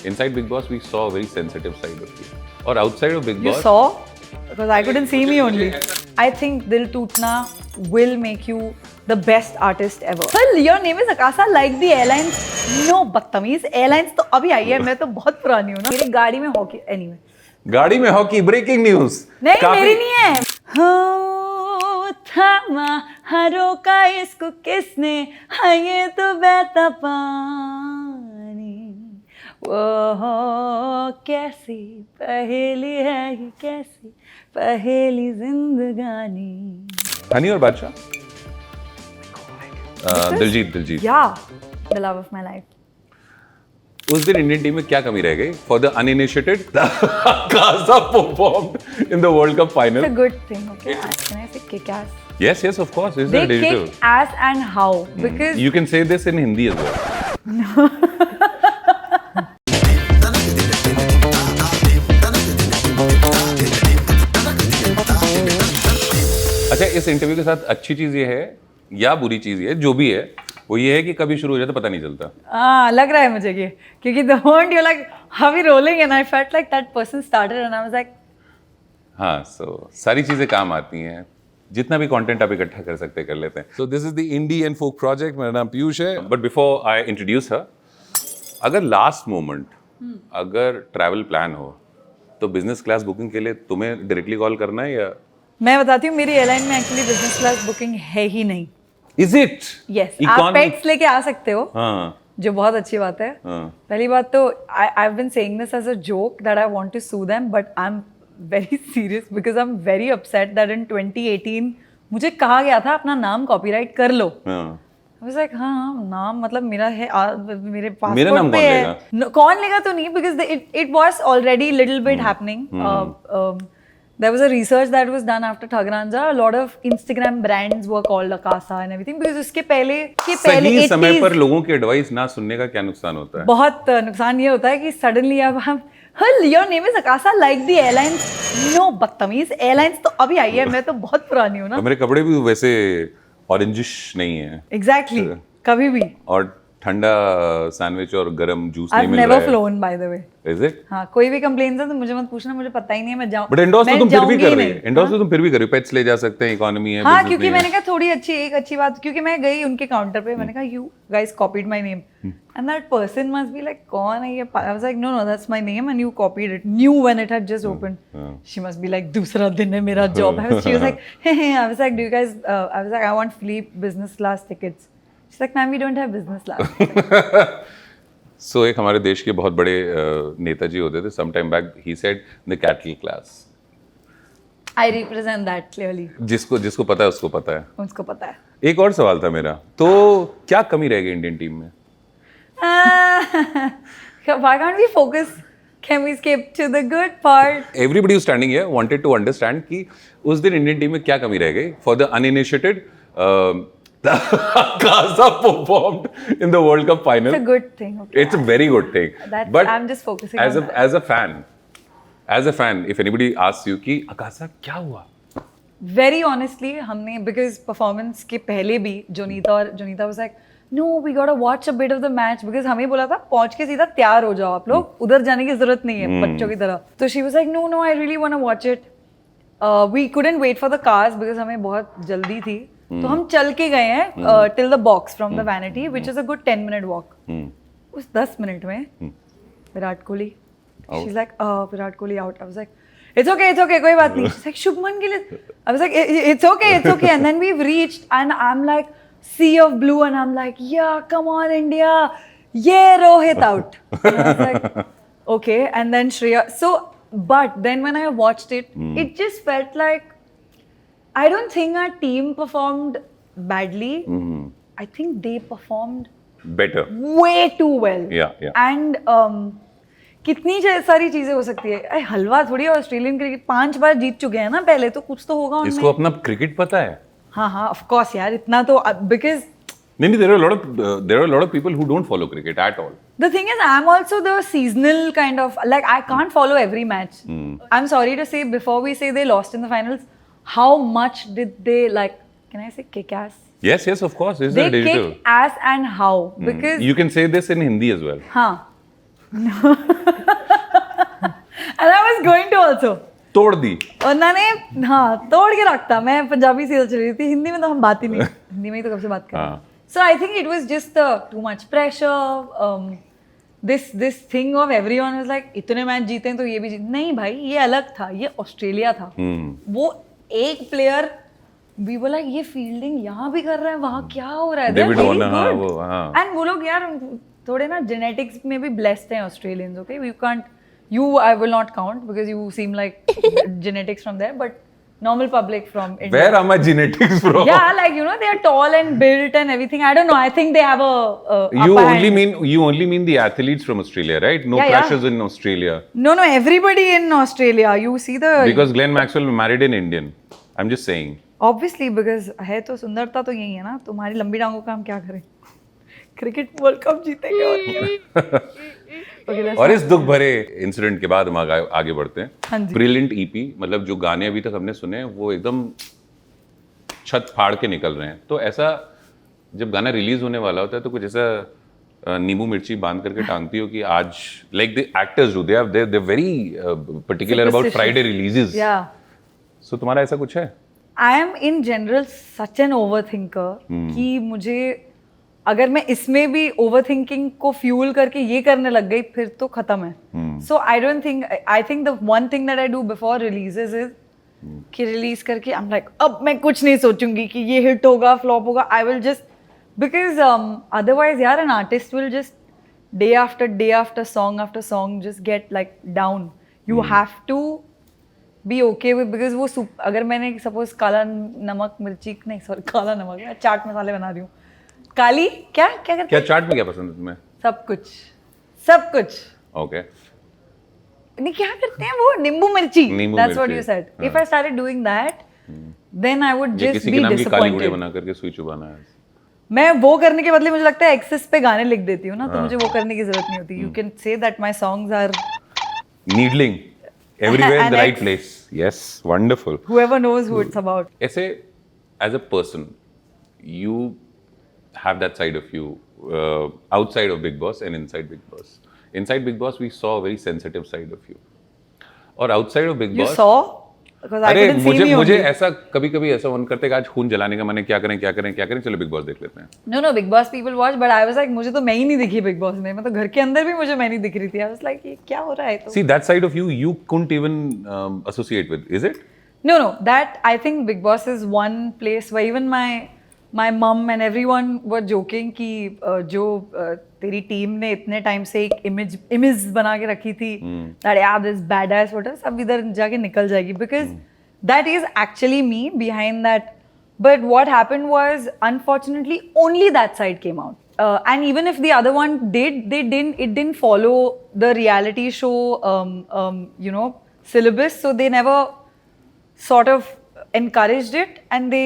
Inside Big Boss, we saw a very sensitive side of you. Or outside of Big You Boss, saw? Because I couldn't see me only. I think Dil Tootna will make you the best artist ever. Well, your name is Akasa, like the airlines. No, बदतमीज airlines तो अभी आई है, मैं तो बहुत पुरानी हूँ ना. मेरी गाड़ी में हॉकी, anyway. गाड़ी में हॉकी, ब्रेकिंग न्यूज. नहीं, मेरी नहीं है. हो थामा हरों का इसको किसने, हाँ ये तो बहता पानी. वो कैसी पहेली है ये, कैसी पहेली जिंदगानी. हनी और बादशाह. Diljit. Yeah, the love of my life. उस दिन इंडियन टीम में क्या कमी रह गई? For the uninitiated, Akasa performed in the World Cup final. It's a good thing, okay? Can I say kick ass? Yes, of course. It's They digital. kick ass and how? Because You can say this in Hindi as well. अच्छा, इस interview के साथ अच्छी चीज ये है या बुरी चीज ये है, जो भी है वो ये है कि कभी शुरू हो जाता पता नहीं चलता. लग रहा है मुझे ये, क्योंकि the moment you're like how we rolling and I felt like that person started and I was like हाँ, सो सारी चीजें काम आती हैं. जितना भी कंटेंट आप इकट्ठा कर सकते हैं कर लेते हैं. So this is the indie and folk project. मेरा नाम पीयूष है. But before I introduce her, अगर लास्ट मोमेंट अगर ट्रैवल प्लान हो तो बिजनेस क्लास बुकिंग के लिए तुम्हें डायरेक्टली कॉल करना है या? मैं बताती हूँ, मेरी एयरलाइन में एक्चुअली बिजनेस क्लास बुकिंग है ही नहीं. Is it? यस, आप पेट्स लेके आ सकते हो. हाँ. जो बहुत अच्छी बात है. पहली बात तो I have been saying this as a joke that I want to sue them, but I am very serious because I am very upset that in 2018 मुझे कहा गया था अपना नाम कॉपीराइट कर लो. I was like, हाँ नाम मतलब मेरा है, मेरे पासपोर्ट मेरा नाम पे कौन है. लेगा? कौन लेगा तो नहीं, because it was already little bit happening. There was a research that was done after Thagranza. A lot of Instagram brands were called Akasa and everything because उसके पहले सही समय पर लोगों की एडवाइस ना सुनने का क्या नुकसान होता है? बहुत नुकसान ये होता है कि सडनली अब हम your name is Akasa, like the airlines. No, बदतमीज airlines तो अभी आई है, मैं तो बहुत पुरानी हूँ ना. मेरे कपड़े भी वैसे ऑरेंजिश नहीं है. Exactly, कभी भी. और ठंडा सैंडविच और गरम जूस नहीं I've मिल रहा never है. flown by the way. Is it? हाँ, कोई भी कंप्लेंट्स है तो मुझे मत पूछना, मुझे पता ही नहीं है. मैं जाऊँ, बट एंडोर्स तो तुम फिर भी कर रही नहीं. है. एंडोर्स तो तुम फिर भी कर रही हो. पेट्स ले जा सकते हैं, इकोनॉमी है. हाँ, business क्योंकि नहीं मैंने है. कहा थोड़ी एक अच्छी बात, क्योंकि मैं गई उनके काउंटर पे, मैंने कहा you guys copied my name and that person must be like कौन है ये. I was like no that's my name and you copied it new when it had just opened. She must be like दूसरा दिन है मेरा job है. She was like I was like do you guys, I was like I want free business class tickets. She like ma'am we don't have business class. So एक हमारे देश के बहुत बड़े नेताजी होते थे. Some time back he said the cattle class. I represent that clearly. जिसको पता है उसको पता है. उसको पता है. एक और सवाल था मेरा, तो क्या कमी रह गई इंडियन टीम में? Why can't we focus? Can we skip to the good part? Everybody who's standing here wanted to understand कि उस दिन इंडियन टीम में क्या कमी रह गई. For the uninitiated, Akasa performed in the World Cup final. It's a good thing. Okay. It's a very good thing. But I'm just focusing as on a that. as a fan, if anybody asks you कि Akasa क्या हुआ? Very honestly, हमने because performance के पहले भी Jonita was like, no, we gotta watch a bit of the match because हमें बोला था पहुंच के सीधा तैयार हो जाओ आप लोग, उधर जाने की जरूरत नहीं है बच्चों की तरह. तो she was like, no, I really wanna watch it. We couldn't wait for the cars because हमें बहुत जल्दी थी. तो हम चल के गए हैं till the box from the vanity, which is a good 10-minute walk. उस 10 मिनट में Virat Kohli, she's like, Virat Kohli out. I was like, it's okay, कोई बात नहीं. She's like, Shubman Gill. I was like, it's okay. And then we've reached and I'm like, sea of blue and I'm like, yeah, come on India, yeah, Rohit out. And I was like, okay. And then Shreya. So, but then when I watched it, it just felt like, I don't think our team performed badly. I think they performed better, way too well. Yeah. And कितनी सारी चीजें हो सकती है. अरे हलवा थोड़ी. Australian cricket 5 बार जीत चुके हैं ना पहले, तो कुछ तो होगा उनमें. इसको अपना क्रिकेट पता है. हाँ of course यार, इतना तो because नहीं, there are a lot of people who don't follow cricket at all. the thing is, I'm also the seasonal kind of, like I can't follow every match. I'm sorry to say, before we say they lost in the finals, how much did they, like, can I say kick ass? Yes, of course. It's They digital. kick ass and how? Because you can say this in Hindi as well. हाँ. And I was going to also. तोड़ दी. उन्होंने हाँ तोड़ के रखता. मैं Punjabi serial चल रही थी, हिंदी में तो हम बात ही नहीं, हिंदी में ही तो कब से बात कर रहे हैं. So I think it was just too much pressure. This thing of everyone was like इतने मैच जीते हैं तो ये भी जीत. नहीं भाई, ये अलग था, ये ऑस्ट्रेलिया था. वो एक प्लेयर we were like ये फील्डिंग यहाँ भी कर रहा है, वहाँ क्या हो रहा है? डेविड वॉर्नर, हाँ वो हाँ. And वो लोग यार थोड़े ना जेनेटिक्स में भी ब्लेस्ड हैं Australians. Okay, we can't. You, I will not count because you seem like genetics from there, but normal public from India. Where are my genetics from? Yeah, like you know, they are tall and built and everything. I don't know. I think they have a You only mean the athletes from Australia, right? No crashes in Australia. No, everybody in Australia. You see the because Glenn Maxwell married an Indian. I'm just saying. Obviously, because है तो सुंदरता तो यही है ना. तुम्हारी लंबी टांगों का हम क्या करें? क्रिकेट वर्ल्ड कप जीतेंगे और क्या? और इस दुख भरे इंसिडेंट के बाद हम आगे बढ़ते हैं. जी. ब्रिलियंट ईपी, मतलब जो गाने अभी तक हमने सुने हैं वो एकदम छत फाड़ के निकल रहे हैं. तो ऐसा जब गाना रिलीज होने वाला होता है तो कुछ ऐसा नींबू मिर्ची बांध करके टांगती हो कि आज like the actors do, they very particular about Friday releases. So तुम्हारा ऐसा कुछ है? I am in general such an overthinker कि मुझे अगर मैं इसमें भी ओवरथिंकिंग को फ्यूल करके ये करने लग गई फिर तो खत्म है. So I think the one thing that I do before releases is कि रिलीज करके आई एम लाइक अब मैं कुछ नहीं सोचूंगी कि ये हिट होगा फ्लॉप होगा. I will just because otherwise यार an artist will just day after song just get like down. You have to be okay with because वो अगर मैंने सपोज काला नमक मिर्ची नहीं सॉरी काला नमक मैं चाट मसाले बना रही हूँ. काली क्या करते? क्या चाट में क्या पसंद है तुम्हें? सब कुछ. ओके. नहीं क्या करते हैं वो नींबू मिर्ची. That's what you said. If I started doing that, then I would just be disappointed. काली गुड़े बना करके सुई चुबाना है. मैं वो करने के बदले मुझे लगता है एक्सेस पे गाने लिख देती हूँ ना, तो मुझे वो करने की जरूरत नहीं होती. You can say that my songs are needling everywhere in the right place. Yes, wonderful. Whoever knows who it's about. ऐसे as a person, you have that side of you outside of Big Boss and inside Big Boss. Inside Big Boss, we saw a very sensitive side of you. और outside of Big Boss, you saw? Because I couldn't see me मुझे ऐसा कभी-कभी ऐसा मन करते कि आज खून जलाने का मन है, क्या करें चलो Big Boss देख लेते हैं. No, Big Boss people watch, but I was like मुझे तो मैं ही नहीं दिखी Big Boss में. मैं तो घर के अंदर भी मुझे मैं नहीं दिख रही थी. I was like ये क्या हो रहा है? तो See that side of you couldn't even associate with, is it? No, that I think Big Boss is one place where even my mom and everyone were joking कि जो तेरी team ने इतने टाइम से एक इमेज बना के रखी थी that yeah this badass whatever सब इधर जाके निकल जाएगी because that is actually me behind that. But what happened was unfortunately only that side came out. And even if the other one it didn't follow the reality show syllabus, so they never sort of encouraged it and they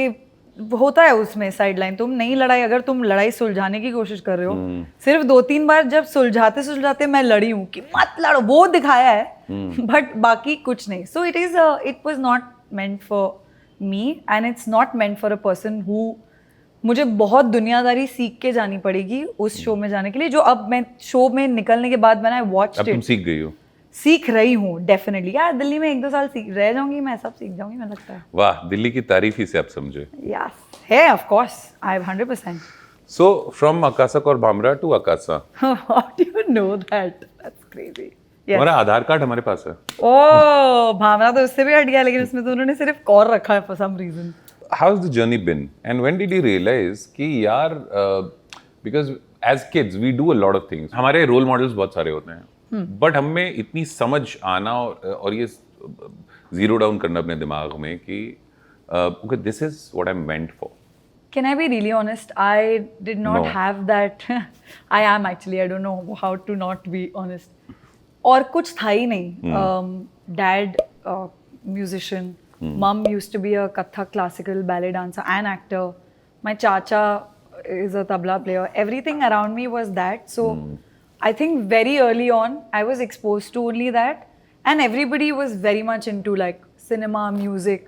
होता है उसमें sideline. तुम नहीं लड़ाई, अगर तुम लड़ाई सुलझाने की कोशिश कर रहे हो, सिर्फ 2-3 बार जब सुलझाते मैं लड़ी हूँ कि मत लड़ो वो दिखाया है, बट बाकी कुछ नहीं. सो it was not meant for me and it's not meant for a person who मुझे बहुत दुनियादारी सीख के जानी पड़ेगी उस शो में जाने के लिए, जो अब मैं शो में निकलने के बाद मैंने वॉच अब तुम सीख गई हो. सीख रही हूँ डेफिनेटली. यार दिल्ली में 1-2 साल रह जाऊंगी मैं, सब सीख जाऊंगी मुझे लगता है. वाह, दिल्ली की तारीफ ही से आप समझे. यस है of course, I 100%. So from Akasa और Bhamra to Akasa. How do you know that? That's crazy. हमारा आधार कार्ड हमारे पास है. ओह भामरा तो उससे भी हट गया, लेकिन उसमें तो उन्होंने सिर्फ कौर रखा है for some reason. How has the journey been and when did you realize कि यार because as kids we do a lot of things. हमारे रोल मॉडल्स बहुत सारे होते हैं, बट हमें इतनी समझ आना और ये जीरो डाउन करना अपने दिमाग में कि okay, this is what I'm meant for. Can I be really honest? I did not have that. I am actually. I don't know how to not be honest. और कुछ था ही नहीं. Dad, musician. Mom used to be a Kathak classical ballet dancer and actor. My chacha is a tabla player. Everything around me was that. So I think very early on, I was exposed to only that. And everybody was very much into like cinema, music.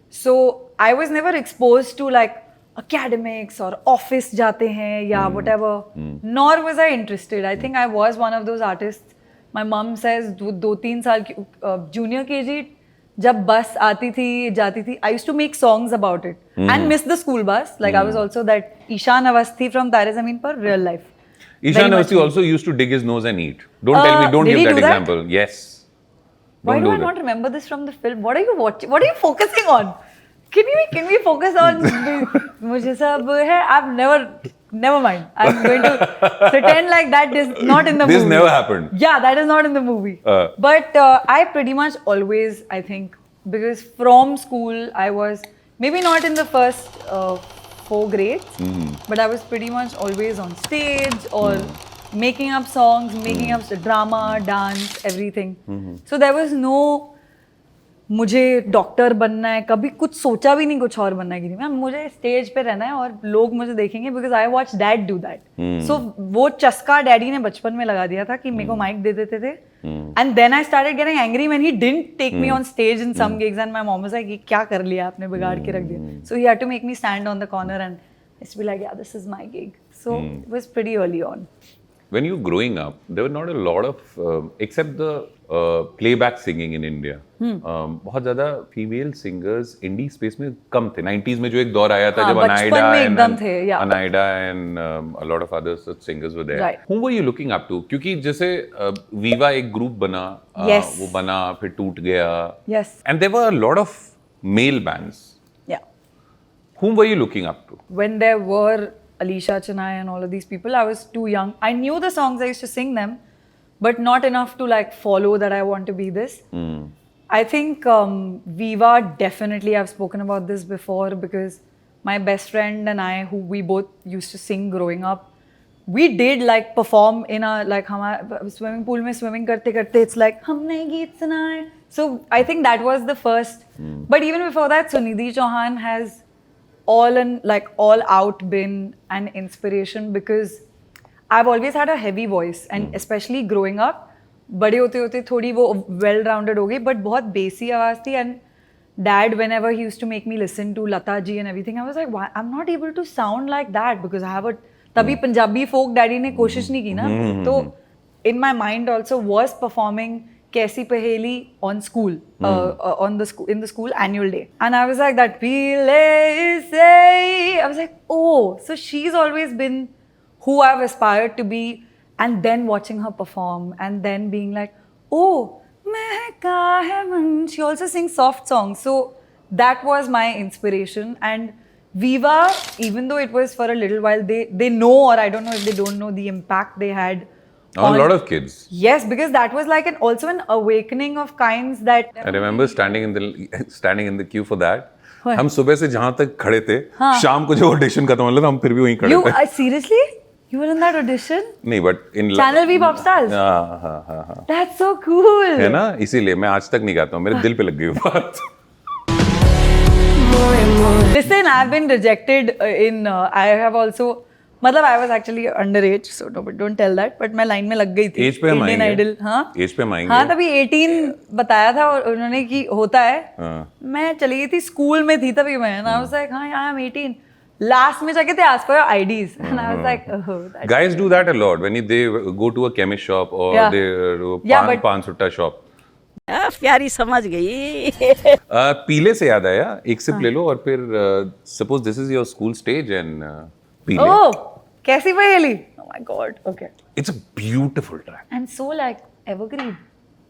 So I was never exposed to like academics or office जाते हैं या whatever. Nor was I interested. I think I was one of those artists My mom says 2-3 साल की junior KG जब बस आती थी जाती थी, I used to make songs about it and miss the school bus. Like I was also that Ishan Awasthi from Tare Zameen Par real life. Ishan Awasthi also used to dig his nose and eat. Don't tell me, don't did give he that do that? example. Yes. Why Don't do do I that. not remember this from the film? What are you watching? What are you focusing on? Can we focus on मुझे सब है? I've never mind. I'm going to pretend like that is not in the movie. This never happened. Yeah, that is not in the movie. But I pretty much always, I think, because from school I was maybe not in the first 4 grades, but I was pretty much always on stage or making up songs, making up drama, dance, everything. So there was no मुझे doctor बनना है, कभी कुछ सोचा भी नहीं कुछ और बनना है कि नहीं, मैम मुझे स्टेज पे रहना है और लोग मुझे देखेंगे because I watch dad do that. So वो चस्का डैडी ने बचपन में लगा दिया था कि मेरे को माइक दे देते थे. And then I started getting angry when he didn't take me on stage in some gigs and my mom was like क्या कर लिया आपने, बिगाड़ के रख दिया. So he had to make me stand on the corner and it's be like yeah this is my gig. So it was pretty early on. When you were growing up, there were not a lot of, except the playback singing in India. बहुत ज़्यादा female singers indie space में कम थे. 90s में जो एक दौर आया था जब Anaida and a lot of other such singers were there. Right. Whom were you looking up to? क्योंकि जैसे Viva एक group बना, वो बना फिर टूट गया. Yes. And there were a lot of male bands. Yeah. Whom were you looking up to? When there were Alisha Chennai and all of these people, I was too young. I knew the songs, I used to sing them, but not enough to like follow that I want to be this. I think Viva, definitely, I've spoken about this before because my best friend and I, who we both used to sing growing up, we did like perform in a like हमारे swimming pool में swimming करते करते it's like हमने गीत सुना है. So I think that was the first. But even before that, Sunidhi Chauhan has all out been an inspiration because I've always had a heavy voice and especially growing up बड़े होते होते थोड़ी वो well rounded हो गई but बहुत bassy आवाज थी. And dad whenever he used to make me listen to Lata ji and everything, I was like why I'm not able to sound like that because I have a तभी Punjabi folk daddy ने कोशिश नहीं की ना. तो in my mind also was performing Kaisi Paheli on school, in the school annual day. And I was like, that Pile say, I was like, oh, so she's always been who I've aspired to be. And then watching her perform and then being like, oh, Mehka hai man. She also sings soft songs. So that was my inspiration. And Viva, even though it was for a little while, they know, or I don't know if they don't know the impact they had on a lot of kids. Yes, because that was like also an awakening of kinds that I remember standing in the queue for that. हम सुबह से जहाँ तक खड़े थे, शाम को जो ऑडिशन खत्म हुआ था हम फिर भी वहीं खड़े थे. Seriously? You were in that audition? नहीं, but in Channel V Pop Stars. हाँ. That's so cool. है ना, इसीलिए मैं आज तक नहीं गाता हूँ, मेरे दिल पे लग गई वो बात. Listen, I've been rejected I have also. मतलब I was actually underage, so no, but don't tell that. But मैं लाइन में लग गई थी. एज पे हम Indian आएंगे. Idol, हाँ. एज पे हम आएंगे. हाँ, तभी 18 बताया था और उन्होंने कि होता है. मैं चली गई थी स्कूल में थी तभी मैं. And I was like, हाँ, I am 18. Last में जाके they ask for your IDs. And I was like, oh. Guys do that a lot when they go to a chemist shop or they pan sutta shop. प्यारी समझ गई. पीले से याद आया, एक सिप ले लो और फिर suppose this is your school stage and पीले. Oh, कैसी पहेली? Oh my God. Okay. It's a beautiful track. And so like evergreen.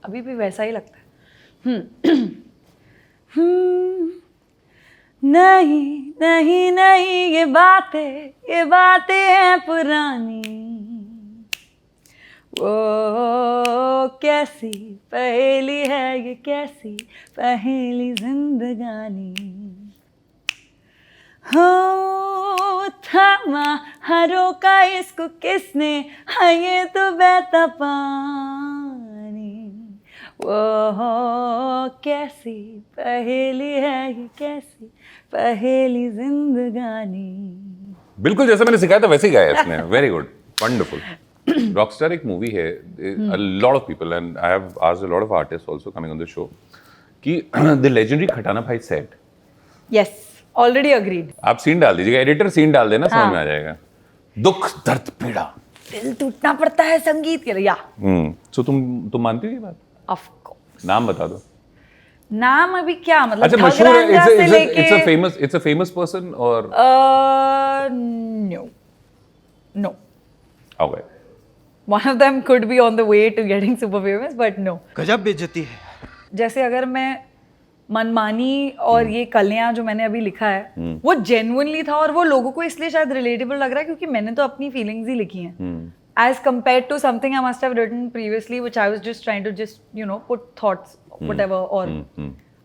अभी भी वैसा ही लगता है. नहीं नहीं नहीं ये बातें हैं पुरानी. वो कैसी पहेली है ये, कैसी पहेली जिंदगानी. हो थामा हरों का इसको किसने, हाँ ये तो बहता पानी. वो कैसी पहेली है ये, कैसी पहेली जिंदगानी. बिल्कुल जैसा मैंने सिखाया था वैसे ही गाया इसने. Very good, wonderful. Rockstar एक मूवी है. A lot of people and I have asked a lot of artists also coming on the show कि the legendary खटाना भाई said. Yes, already agreed. आप सीन डाल दीजिएगा, एडिटर सीन डाल देना, समझ में आ जाएगा. दुख दर्द पीड़ा दिल टूटना पड़ता है संगीत के लिए, या सो तुम मानती हो ये बात? Of course. नाम बता दो। नाम अभी क्या मतलब, अच्छा, मशहूर है, ठगरांझा से लेके it's a famous person और no. okay. One of them could be on the way to getting super famous, but no. गजब बेइज्जती है। जैसे अगर मैं मनमानी और ये कलियां जो मैंने अभी लिखा है वो जेन्युइनली था, और वो लोगों को इसलिए शायद रिलेटेबल लग रहा है क्योंकि मैंने तो अपनी फीलिंग्स ही लिखी हैं as compared to something I must have written previously which I was just trying to put thoughts whatever or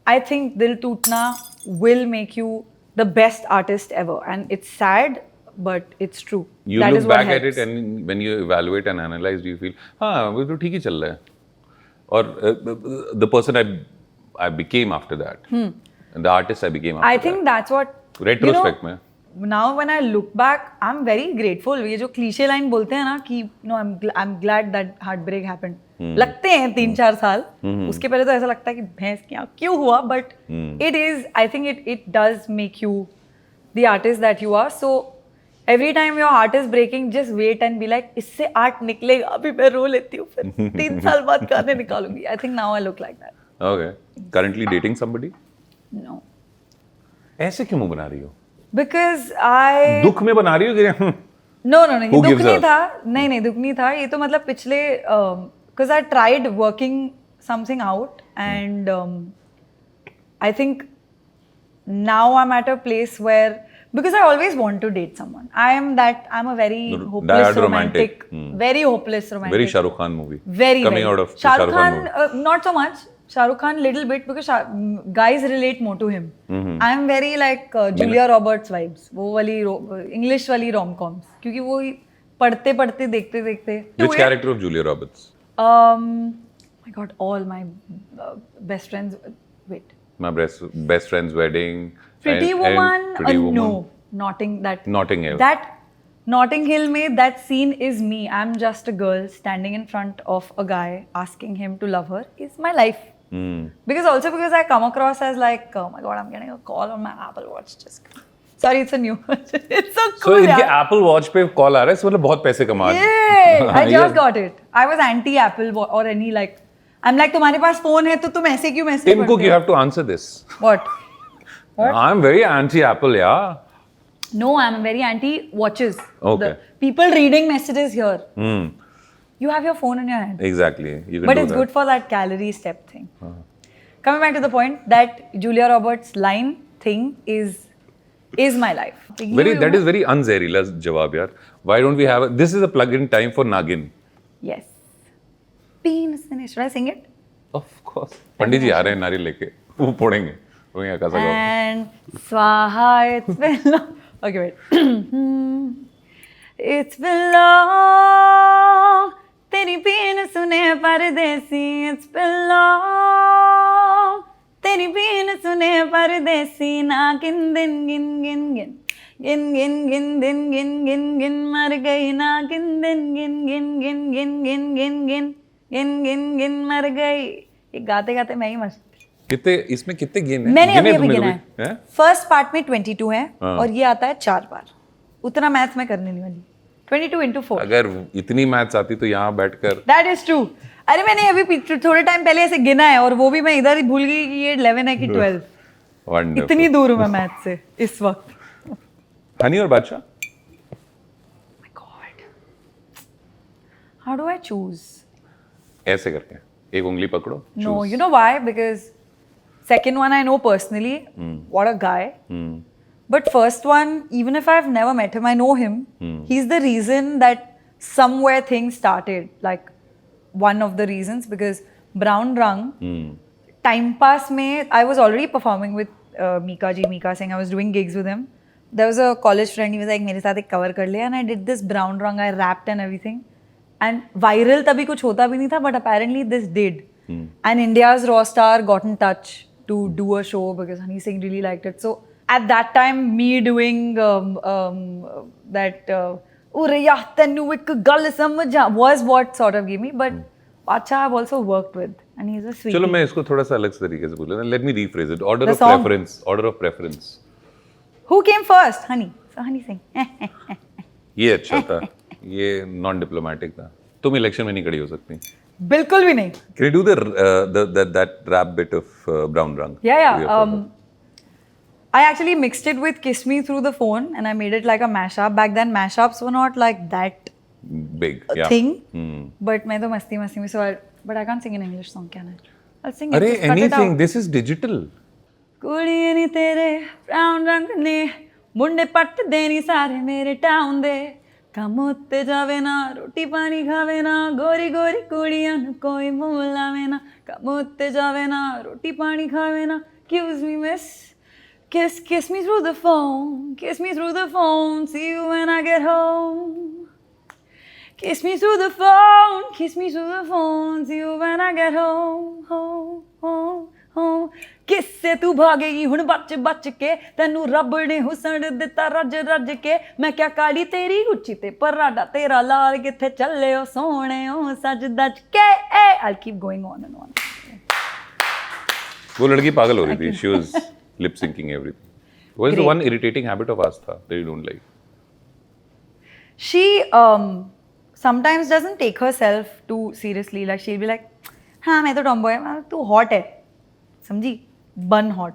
I think Dil Tootna will make you the best artist ever, and it's sad but it's true. You That look is what back at helps. it and when you evaluate and analyze, you feel हाँ वो तो ठीक ही चल रहा है, और the person I became after that, and the artist I became after I that. think that's what Retrospect में now when I look back I'm very grateful. ये जो क्लीशे लाइन बोलते हैं ना कि I'm glad that heartbreak happened, लगते हैं 3-4 साल, उसके पहले तो ऐसा लगता है कि भैंस क्यों हुआ, but it is, I think it does make you the artist that you are. So every time your heart is breaking, just wait and be like इससे आर्ट निकलेगा, अभी मैं रो लेती हूँ, फिर 3 साल बाद गाने निकालूंगी. I think now I look like that. Okay. Currently dating somebody? No. ऐसे क्यों मुंह बना रही हो? Because I दुख में बना रही हो कि No, ये Who दुख gives नहीं up? था, नहीं दुख नहीं था, ये तो मतलब पिछले because I tried working something out and I think now I'm at a place where, because I always want to date someone. I'm a very hopeless Diehard romantic. very hopeless romantic. very Shah Rukh Khan movie. Very coming out of Shah Rukh movie. Khan, not so much. Shah Rukh Khan little bit because guys relate more to him. I'm very like Julia Roberts vibes. वो वाली English वाली rom-coms, क्योंकि वो पढ़ते पढ़ते देखते देखते. Which character of Julia Roberts? My God, all my best friends. Wait. My best friend's wedding. Pretty and Woman. Pretty Woman. No, Notting Hill. That Notting Hill में that scene is me. I'm just a girl standing in front of a guy asking him to love her. Is my life. Because I come across as like, oh my God, I'm getting a call on my Apple Watch. Sorry, it's a new watch. It's so cool. So इनके Apple Watch पे call आ रहा है, इससे मतलब बहुत पैसे कमा रहे हैं. Yeah, I just got it. I was anti Apple or any like. I'm like, तुम्हारे पास फोन है तो तुम ऐसे क्यों message Tim Cook, you have to answer this. What? I'm very anti Apple, yeah. No, I'm very anti watches. Okay. The people reading messages here. You have your phone in your hand. Exactly. You can But do it's that. good for that calorie step thing. Coming back to the point that Julia Roberts line thing is my life. That is very un-Zahirila jawab, yaar. Why don't we have this is a plug-in time for Nagin. Yes. Penis. Should I sing it? Of course. पंडित जी आ रहे हैं नारियल लेके, वो फोड़ेंगे. वो यहाँ कैसा गाओ? And Swaha, it's been long. Okay, wait. It's been long. तेरी पीन सुने परदेसी. It's been long. तेरी पीन सुने परदेसी. ना गिन दिन गिन गिन गिन. गिन गिन गिन दिन गिन गिन गिन मर गई. ना गिन दिन गिन गिन गिन गिन गिन गिन गिन गिन गिन गिन मर गई. ये गाते गाते मैं ही मर. कितने इसमें कितने गेन हैं? मैंने अभी तुमने गिना कभी? है. फर्स्ट पार्ट में 22 है हाँ. और ये आता है 4 बार. उतना मैथ्स में करने नहीं वाली. 22 into 4. अगर इतनी मैथ्स आती तो यहाँ बैठकर. That is true. अरे मैंने अभी थोड़े टाइम पहले ऐसे गिना है और वो भी मैं इधर ही भूल गई कि ये 11 है कि 12. Wonderful. इतनी दूर हूँ मैं मैथ्स से इस वक्त. हनी और बादशाह. My God. How do I choose? ऐसे करके एक उंगली पकड़ो. No, choose. you know why? Because second one I know personally. What a guy. But first one, even if I've never met him, I know him. He's the reason that somewhere things started. Like one of the reasons, because Brown Rang, Time Pass mein, I was already performing with Mika Singh. I was doing gigs with him. There was a college friend, he was like, मेरे साथ एक cover कर ले, and I did this Brown Rang, I rapped and everything. And viral तभी कुछ होता भी नहीं था, but apparently this did. And India's Raw Star got in touch to do a show because Honey Singh really liked it. So at that time, me doing that "Uraya tenu ek gal samjha" was what sort of gave me. But Bacha I've also worked with, and he's a sweetie. चलो मैं इसको थोड़ा सा अलग तरीके से बोलूँ. Let me rephrase it. Order The of song. preference. Order of preference. Who came first? Honey. So Honey Singh. ये अच्छा था. ये नॉन डिप्लोमेटिक था. तुम इलेक्शन में नहीं खड़ी हो सकती. बिल्कुल भी नहीं. Can you do that rap bit of Brown Rang? Yeah. I actually mixed it with Kiss Me Through the Phone and I made it like a mashup. Back then mashups were not like that Big, yeah. thing. Hmm. But मैं तो मस्ती में but I can't sing an English song, can I? I'll sing it. अरे Just cut it anything, out. this is digital. कुड़िए नी तेरे brown रंग ने मुंडे पट देनी सारे मेरे टाउन दे कम उत्ते जावे ना रोटी पानी खावे ना गोरी गोरी कुड़ियां न कोई मुलावे ना कम उत्ते जावे ना रोटी पानी खावे ना Excuse me miss kiss me through the phone see you when I get home kiss me through the phone see you when I get home किससे तू भागेगी हुण बच बच के तैनू रब ने हुसन दिता रज रज के मैं क्या काली तेरी गुच्ची ते पराडा तेरा लाल किथे चले ओ सोने ओ सज दज के I'll keep going on and on. वो लड़की पागल हो रही थी. She was lip syncing everything. What is the one irritating habit of Astha that you don't like? She sometimes doesn't take herself too seriously. Like she'll be like, हाँ मैं तो tomboy है, तू hot है, समझी? Bun hot.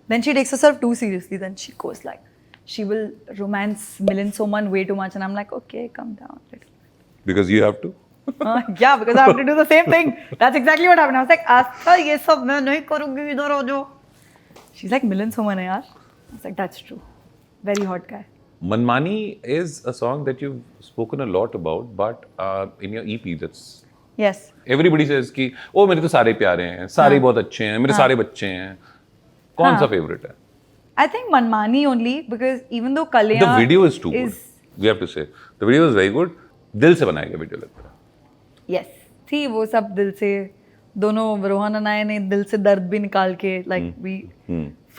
Then she takes herself too seriously. Then she goes like, she will romance Milind Soman way too much, and I'm like, okay, calm down. Because you have to. Yeah, because I have to do the same thing. That's exactly what happened. I was like, Astha, ये सब मैं नहीं करूँगी इधर आ जाओ. She's like, Milind Soman है यार. I was like, that's true. Very hot guy. Manmani is a song that you've spoken a lot about, but in your EP, that's Yes. everybody says कि ओ मेरे तो सारे प्यारे हैं, सारे बहुत अच्छे हैं, मेरे सारे बच्चे हैं. कौन सा favorite है? I think Manmani only because even though Kalyan The video is too good. We have to say the video is very good. दिल से बनाया गया वीडियो लगता है. Yes. थी वो सब दिल से दोनों रोहन अनाया ने दिल से दर्द भी निकाल के like we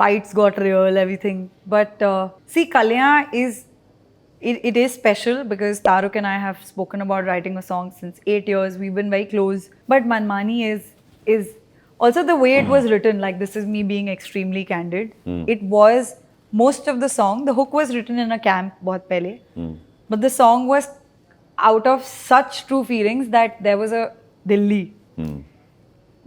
fights got real everything but see Kalyan is it is special because Taruk and I have spoken about writing a song since 8 years. We've been very close. But Manmani is also the way it was written. Like this is me being extremely candid. It was most of the song. The hook was written in a camp बहुत पहले. But the song was out of such true feelings that there was a Delhi.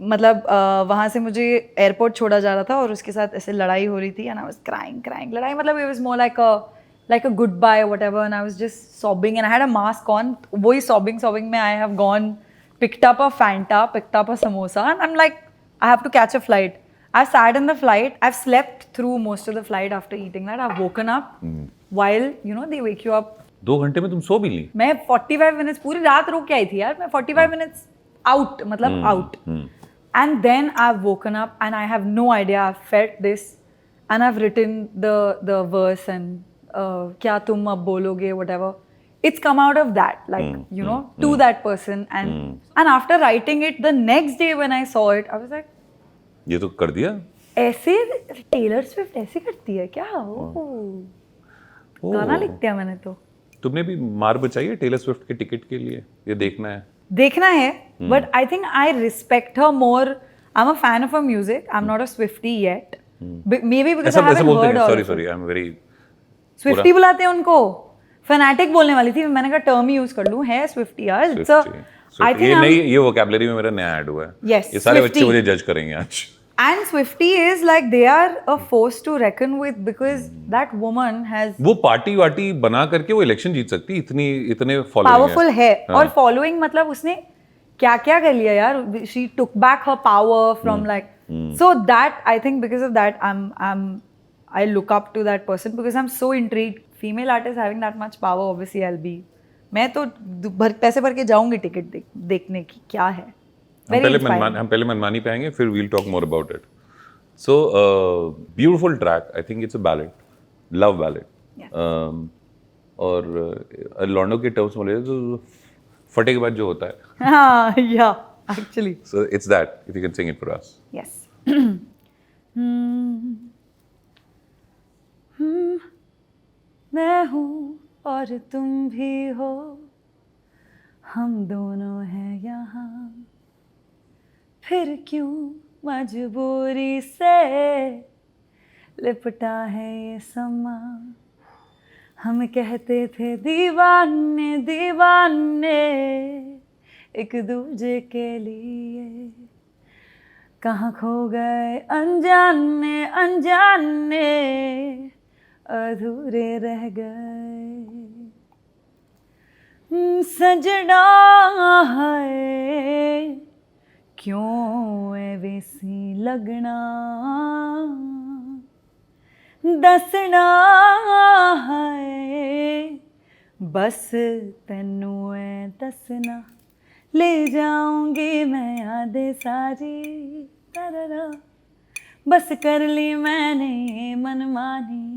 मतलब वहाँ से मुझे airport छोड़ा जा रहा था और उसके साथ ऐसे लड़ाई हो रही थी and I was crying. लड़ाई मतलब it was more like a goodbye or whatever and I was just sobbing and I had a mask on. वही sobbing में I have gone, picked up a Fanta, picked up a samosa and I'm like, I have to catch a flight. I've sat in the flight. I've slept through most of the flight after eating that. I've woken up while, they wake you up. 2 घंटे में तुम सो भी ली? मैं 45 minutes पूरी रात रुक के आई थी यार. मैं 45 minutes out, मतलब out. And then I've woken up and I have no idea. I've felt this and I've written the verse and क्या तुम अब बोलोगे, whatever. It's come out of that, like, to that person. And after writing it, the next day when I saw it, I was like, ये तो कर दिया? ऐसे Taylor Swift ऐसे करती है क्या? गाना लिख दिया मैंने तो. तुमने भी मार बचाई है टेलर स्विफ्ट के टिकट के लिए? ये देखना है. But I think I respect her more. I'm a fan of her music. I'm not a Swiftie yet. Maybe because I haven't heard her. Sorry, I'm very. Swiftie बुलाते हैं उनको. Fanatic बोलने वाली थी. मैंने कहा टर्म ही यूज कर लूं. है Swiftie यार. I think ये vocabulary में मेरा नया ऐड हुआ है. Yes. ये सारे बच्चे मुझे जज करेंगे आज. And Swiftie is like they are a force to reckon with because that woman has. वो पार्टी वार्टी बना करके वो इलेक्शन जीत सकती इतने फॉलोइंग पावरफुल है. और फॉलोइंग मतलब उसने क्या क्या कर लिया यार. She took back her power from like. So that I think because of that I look up to that person because I'm so intrigued. Female artists having that much power, obviously I'll be. मैं तो पैसे भर के जाऊंगी ticket देखने की क्या है. हम पहले मनमानी पे आएंगे फिर we'll talk more about it. So beautiful track. I think it's a ballad, love ballad. Yeah. और लॉन्डो के टर्म्स में ले तो फटे के बाद जो होता है. हाँ, yeah, actually. So it's that. If you can sing it for us. Yes. मैं हूँ और तुम भी हो, हम दोनों हैं यहाँ, फिर क्यों मजबूरी से लिपटा है ये समा. हम कहते थे दीवाने दीवाने एक दूजे के लिए, कहाँ खो गए अनजाने अनजाने अधूरे रह गए। सजना है क्यों ऐसी लगना, दसना है बस तेनू है दसना, ले जाऊंगी मैं यादें सारी तररा, बस कर ली मैंने मनमानी,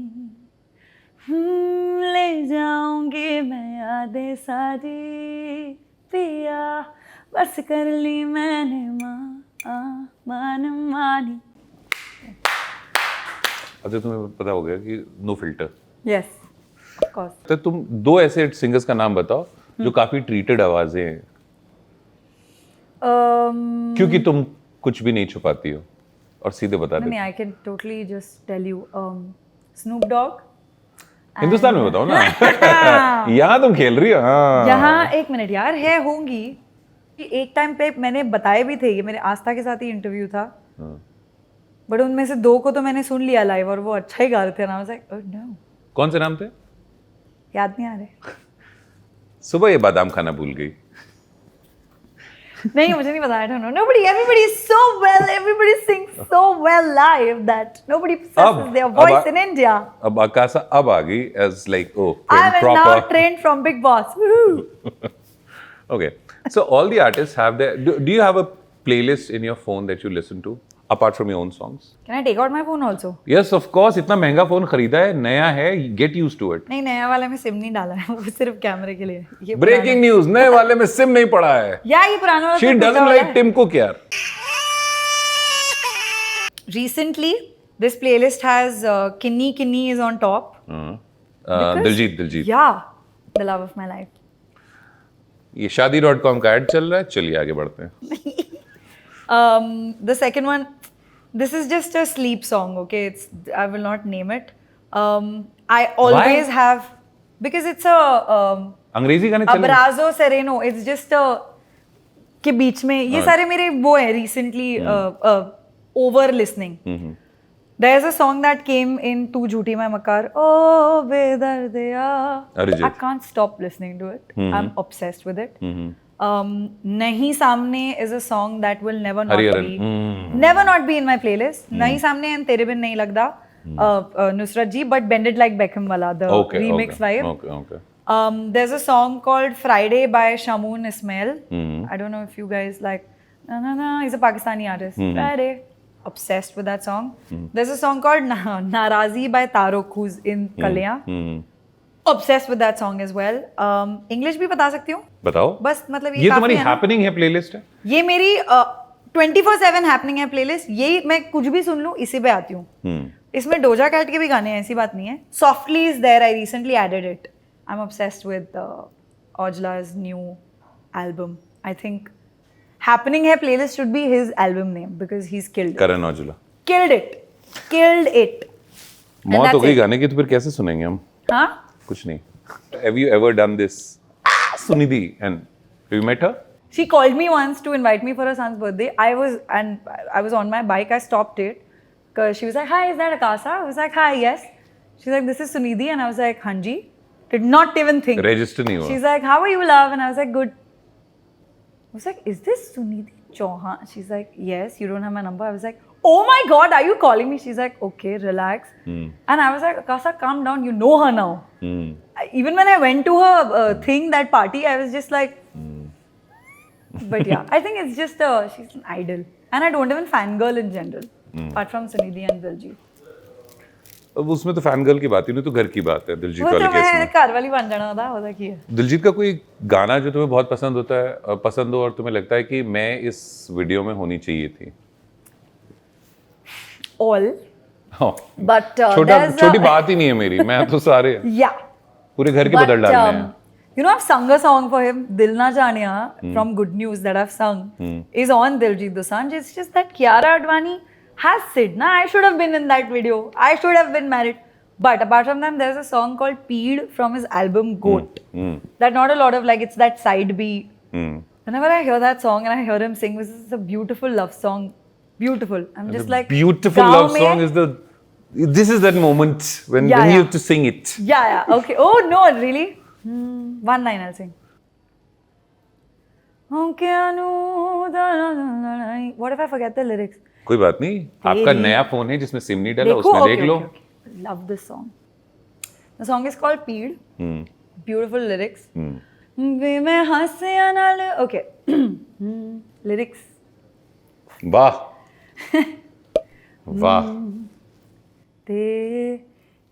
ले जाऊंगी मैं यादें सारी पिया, बस कर ली मैंने मनमानी। अच्छा तुम्हें पता हो गया कि no filter. Yes of course. तो तुम दो ऐसे सिंगर्स का नाम बताओ जो काफी ट्रीटेड आवाजें हैं, क्योंकि तुम कुछ भी नहीं छुपाती हो और सीधे बता देती नहीं, I can totally just tell you Snoop Dogg. Hindustan में बताओ ना। यहाँ तुम खेल रही हो। हाँ यहाँ एक मिनट यार है होंगी कि एक टाइम पे मैंने बताए भी थे, ये मेरे आस्था के साथ ही इंटरव्यू था, बट उनमें से दो को तो मैंने सुन लिया लाइव और वो अच्छा ही गा रहे थे ना। I was like, oh no, कौन से नाम थे? याद नहीं आ रहे। सुबह ये बादाम खाना भूल गई। नहीं मुझे नहीं पता। I don't know. Everybody is so well. Everybody sings so well live that nobody possesses their voice in India. अब आकाशा अब आ गई as like I'm proper. now trained from Big Boss. Woohoo. Okay, so all the artists have their. Do you have a playlist in your phone that you listen to apart from your own songs? Can I take out my phone also? Yes, of course. इतना महंगा phone खरीदा है, नया है, get used to it. नहीं नया वाले में सिम नहीं डाला है, वो सिर्फ कैमरे के लिए। ये Breaking news, नए वाले में सिम नहीं पड़ा है। या ये पुराना वाला। She doesn't like Tim Cook यार। Recently, this playlist has Kinni Kinni is on top. Diljit. Yeah, the love of my life. ये शादी.com का ऐड चल रहा है, चलिए आगे बढ़ते हैं। The second one, this is just a sleep song, okay? I will not name it. I always have, because it's a अंग्रेजी गाने चल रहे हैं। Abrazo Sereno. It's just a के बीच में ये सारे मेरे वो है recently over listening. There's a song that came in Tu Jhoothi Main Makar. Oh बेदर्दिया. I can't stop listening to it. I'm obsessed with it. Nahi Samne is a song that will never not be in my playlist. Nahi Samne and Tere Bin Nahi Lagda, Nusrat ji, but Bend It Like Beckham wala, the remix vibe. Okay. There's a song called Friday by Shamoon Ismail. I don't know if you guys like. Na. He's a Pakistani artist. Friday. Obsessed with that song. There's a song called Narazi by Tarok, who's in Kalyan. Obsessed with that song as well. English भी बता सकती हूँ? बताओ। बस मतलब ये तुम्हारी happening है playlist है? ये मेरी 24/7 happening है playlist. यही मैं कुछ भी सुन लूँ इसी पे आती हूँ। इसमें डोजा कैट के भी गाने हैं, ऐसी बात नहीं है. Softly is there. I recently added it. I'm obsessed with Ojla's new album. I think Happening Hai playlist should be his album name because he's killed it. Karan Aujla. Killed it. मौत हो गई गाने की तो फिर कैसे सुनेंगे हम? हाँ? कुछ नहीं. Have you ever done this? Sunidhi, and have you met her? She called me once to invite me for her son's birthday. I was on my bike. I stopped it because she was like, "Hi, is that Akasa?" I was like, "Hi, yes." She's like, "This is Sunidhi," and I was like, "Hanji." Did not even think. Register नहीं हुआ. She's like, "How are you, love?" And I was like, "Good." I was like, "Is this Sunidhi Chauhan?" She's like, "Yes." You don't have my number. I was like, "Oh my God, are you calling me?" She's like, "Okay, relax." And I was like, "Akasa, calm down. You know her now." Even when I went to her thing, that party, I was just like, but yeah, I think it's just she's an idol. And I don't even fangirl in general, apart from Sunidhi and Diljit. अब उसमें तो fan girl की बात ही नहीं, तो घर की बात है दिलजीत वाले केस में. वो तो मैं घर वाली बन जाना था, होता की है. दिलजीत का कोई गाना जो तुम्हें बहुत पसंद होता है, पसंद हो और तुम्हें लगता है कि मैं इस वीडियो में होनी चाहिए थी? All. But छोटी बात ही नहीं है मेरी, मैं तो सारे पूरे घर के बदल डालने हैं. You know, I've sung a song for him, Dil Na Janiya, from Good News that I've sung, is on Diljit Dosanjh. It's just that Kiara Advani has said, I should have been in that video. I should have been married. But apart from that, there's a song called Peed from his album Goat. That not a lot of like, it's that side B. Whenever I hear that song and I hear him sing, this is a beautiful love song. Beautiful. I'm just like, Beautiful गाँव love में- song is this is that moment when Yeah, you yeah. have to sing it. Yeah, okay. Oh no, really? One line I'll sing. What if I forget the lyrics? कोई बात नहीं, आपका नया phone है जिसमें SIM नहीं डाला, देखो, उसमें okay, देख लो. okay, okay. Love this song. The song is called Peed. Beautiful lyrics. वे मैं हंसिया नाल okay. Lyrics. वाह वाह.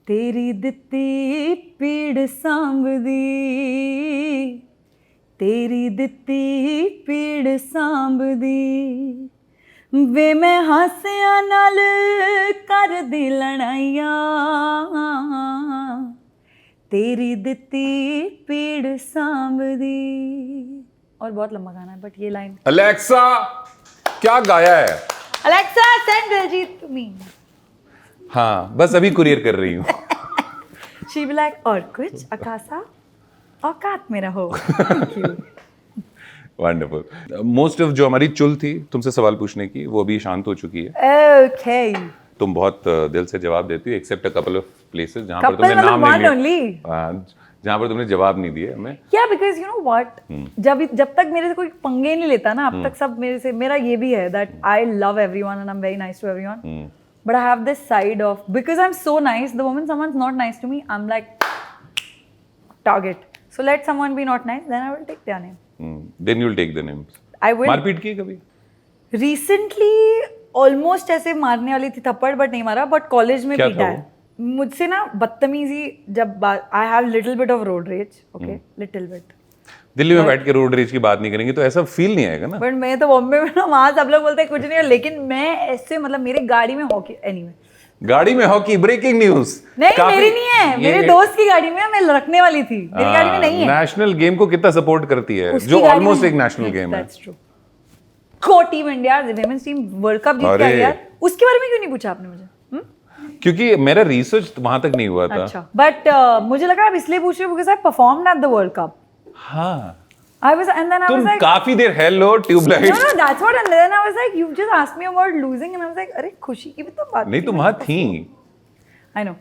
तेरी दित्ती पीड़ सांभदी, तेरी दित्ती पीड़ सांभदी, वे मैं हासिया नाल कर दी लड़ाइयां, तेरी दित्ती पीड़ सांभदी. और बहुत लंबा गाना है बट ये लाइन. अलेक्सा क्या गाया है? Alexa send Diljit to me. हाँ, बस अभी कुरियर कर रही हूँ. शी बी लाइक और कुछ अकासा औकात में रहो. Thank you. Wonderful. Most of जो हमारी चुल थी तुमसे सवाल पूछने की, वो अभी शांत हो चुकी है. Okay. तुम बहुत दिल से जवाब देती हो, except a couple of places जहाँ पर Couple तुमने मतलब नाम one नहीं only. लिया. जहाँ पर तुमने जवाब नहीं दिए हमें. Yeah, because you know what? जब तक मेरे से कोई पंगे नहीं लेता ना, अब तक सब मेरे से, मेरा ये भी है that I love everyone and I'm very nice to everyone. But I have this side of, because I'm so nice, the moment someone's not nice to me, I'm like target. So let someone be not nice, then I will take their name. Then you'll take the names. I will. मारपीट की कभी? Recently almost ऐसे मारने वाली थी थप्पड़, but नहीं मारा, बट कॉलेज में क्या पीटा था है मुझसे ना बदतमीजी. जब I have little bit of road rage. Okay, little bit. Delhi में बैठ के रोड रेज की बात नहीं करेंगे तो ऐसा फील नहीं आएगा ना. बट मैं तो बॉम्बे में ना, वहाँ सब लोग बोलते हैं कुछ नहीं है, लेकिन मैं ऐसे मतलब मेरे गाड़ी में हॉकी. एनीवे, गाड़ी में हॉकी, ब्रेकिंग न्यूज. नहीं मेरी नहीं है, मेरे दोस्त की गाड़ी में. मैं रखने वाली थी, मेरी गाड़ी में नहीं है. नेशनल गेम को कितना सपोर्ट करती है, उसकी जो गाड़ी ऑलमोस्ट में- एक नेशनल गेम है. That's true. को team India women's team world cup जीत के आई अरे। यार. उसके बारे में क्यों नहीं पूछा आपने मुझे? क्योंकि मेरा रिसर्च वहां तक नहीं हुआ था. अच्छा, बट मुझे लगा आप इसलिए पूछ रहे हो because I performed at the world cup. हाँ, I was, and then I was तुम like, काफी देर hello tubelight. no, that's what, and then I was like, you just asked me about losing, and I was like, अरे खुशी की भी तो बात नहीं, थी. तुम वहां थी. I know.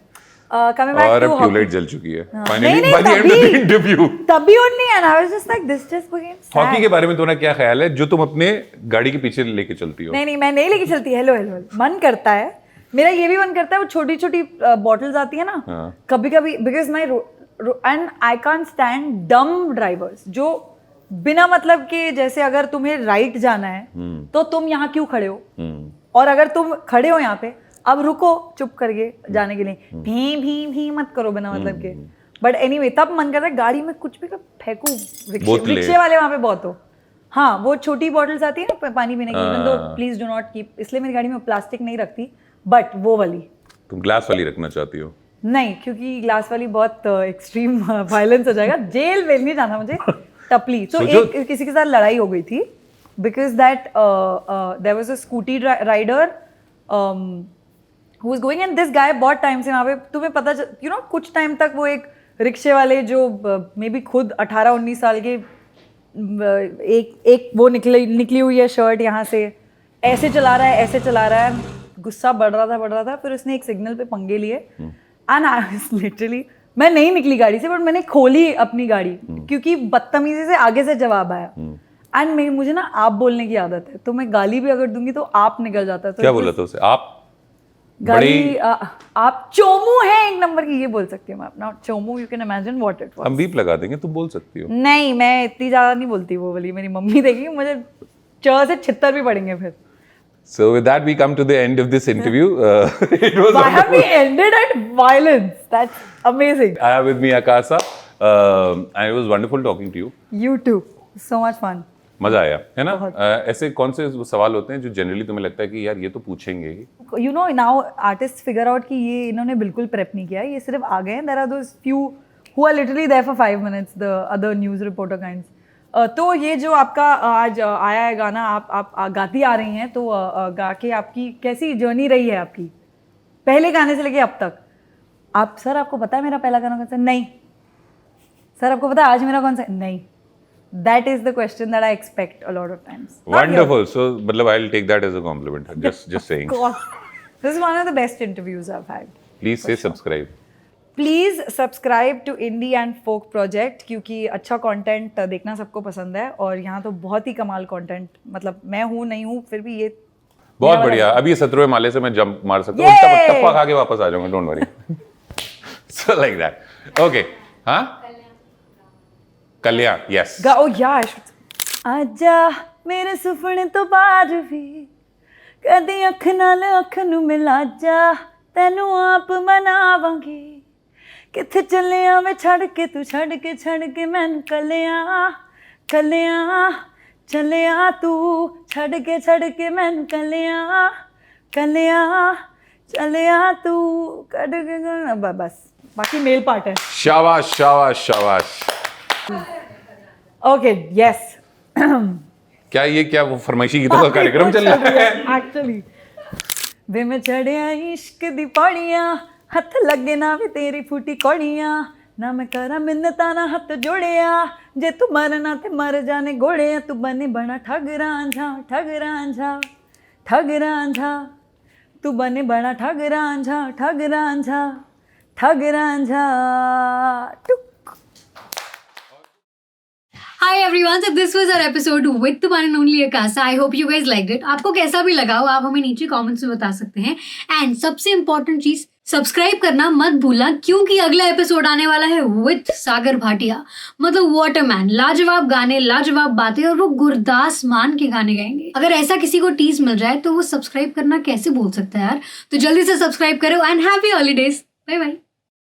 Coming back और to अब hockey. ट्यूबलाइट जल चुकी है. नहीं, फाइनली नहीं, by the end of the interview. तभी only, and I was just like, this just became sad. Hockey के बारे में तुम्हारा क्या ख्याल है, जो तुम अपने गाड़ी के पीछे लेके चलती हो? नहीं, मैं नहीं लेके चलती. हेलो मन करता है, मेरा ये भी मन करता है. वो छोटी छोटी बॉटल्स आती है ना, कभी कभी, because my and I can't stand डम ड्राइवर्स जो बिना मतलब के, जैसे अगर तुम्हें राइट जाना है तो तुम यहाँ क्यों खड़े हो, और अगर तुम खड़े हो यहाँ पे, अब रुको चुप करके जाने के लिए. भी मत करो बिना मतलब के. बट एनीवे, तब मन करता है गाड़ी में कुछ भी फेंकू. बोतलें। रिक्शे वाले वहाँ पे बहुत हो. हाँ, वो छोटी बॉटल्स आती है ना पानी पीने की, even though please do not keep. इसलिए मेरी गाड़ी में प्लास्टिक नहीं रखती, बट वो वाली. तुम ग्लास वाली रखना चाहती हो? नहीं, क्योंकि ग्लास वाली बहुत एक्सट्रीम वायलेंस हो जाएगा. जेल वेल नहीं जाना मुझे. टपली. तो एक किसी के साथ लड़ाई हो गई थी because that there was a scooty rider who was going, and this guy बहुत टाइम से वहाँ पे, तुम्हें पता यू नो कुछ टाइम तक वो एक रिक्शे वाले जो मे बी खुद 18-19 साल के, एक वो निकली हुई है शर्ट यहाँ से, ऐसे चला रहा है. गुस्सा बढ़ रहा था. फिर उसने एक सिग्नल पे पंगे लिए, एंड आई वाज लिटरली, मैं नहीं निकली गाड़ी से, बट मैंने खोली अपनी गाड़ी क्योंकि बदतमीजी से आगे से जवाब आया. एंड मुझे ना आप बोलने की आदत है, तो मैं गाली भी अगर दूंगी तो आप निकल जाता है. तो क्या बोला था उसे? आप गाली आप चोमू है एक नंबर की, ये बोल सकती हूँ मैं अपना Chomu. You can imagine what it was. हम बीप लगा देंगे, तुम बोल सकती हो. नहीं, मैं इतनी ज्यादा नहीं बोलती वो वाली. मेरी मम्मी देखेगी मुझे, च से छित्तर भी पड़ेंगे फिर. So with that, we come to the end of this interview. It was Why have we wonderful. ended at violence? That's amazing. I have with me Akasa. And it was wonderful talking to you. You too. So much fun. मजा आया, है ना? ऐसे कौन से सवाल होते हैं जो जनरली तुम्हें लगता है कि यार ये तो पूछेंगे ही? You know, now artists figure out कि ये इन्होंने बिल्कुल prep नहीं किया, ये सिर्फ आ गए हैं. There are those few who are literally there for 5 minutes, the other news reporter kinds. तो ये जो आपका आज आया है गाना, आप गाती आ रही हैं, तो गा के आपकी कैसी जर्नी रही है आपकी पहले गाने से लेके अब तक? आप सर आपको पता है मेरा पहला गाना कौन सा है? नहीं। सर आपको पता है आज मेरा कौन सा है? नहीं। That is the question that I expect a lot of times. Wonderful. So, मतलब I'll take that as a compliment. Just saying. Of course. This is one of the best interviews I've had. Please say subscribe. Please subscribe to indie and folk project, क्योंकि अच्छा content देखना सबको पसंद है और यहाँ तो बहुत ही कमाल कंटेंट, मतलब मैं हूँ नहीं हूँ फिर भी ये बहुत मेरा बढ़िया। वाला- अभी ये 17वें माले से मैं जंप मार सकता हूँ, Yay! टप्पा खा के वापस आ जाऊंगा, don't worry. So like that. Okay, हाँ, कल्याण, यस। गाओ यार। आजा मेरे सुपने तो बाहर भी, कदी अख नाल अख नू मिला जा, तेनू आप मनावांगी, किथे चलिया मैं छड़ के मैनू कलिया चलिया तू छड़ के मैनू कलिया चलिया तू कड़ के बस बाकी मेल पार्ट है। शाबाश शाबाश शाबाश। Okay yes. क्या वो फरमाइशी गीतों का कार्यक्रम चल रहा है? एक्चुअली वे मैं चढ़िया इश्क दी पौड़ियां, हथ लगे ना वे तेरी फूटी कौड़ियां, ना मैं करा मिन्नता ना हथ जोड़िया, जे तू मरना ते मर जाने गोड़िया, तू बने बना ठग रांझा, तू बने बना ठग रांझा टुक। Hi everyone, so this was our episode with the one and only Akasa. I hope you guys liked it. आपको कैसा भी लगा हो आप हमें नीचे कमेंट्स में बता सकते हैं। एंड सबसे इम्पोर्टेंट चीज, सब्सक्राइब करना मत भूलना, क्योंकि अगला एपिसोड आने वाला है विथ सागर भाटिया। मतलब वाटरमैन, लाजवाब गाने, लाजवाब बातें, और वो गुरदास मान के गाने गाएंगे। अगर ऐसा किसी को टीज मिल जाए तो वो सब्सक्राइब करना कैसे भूल सकता है यार। तो जल्दी से सब्सक्राइब करो and happy holidays. Bye bye.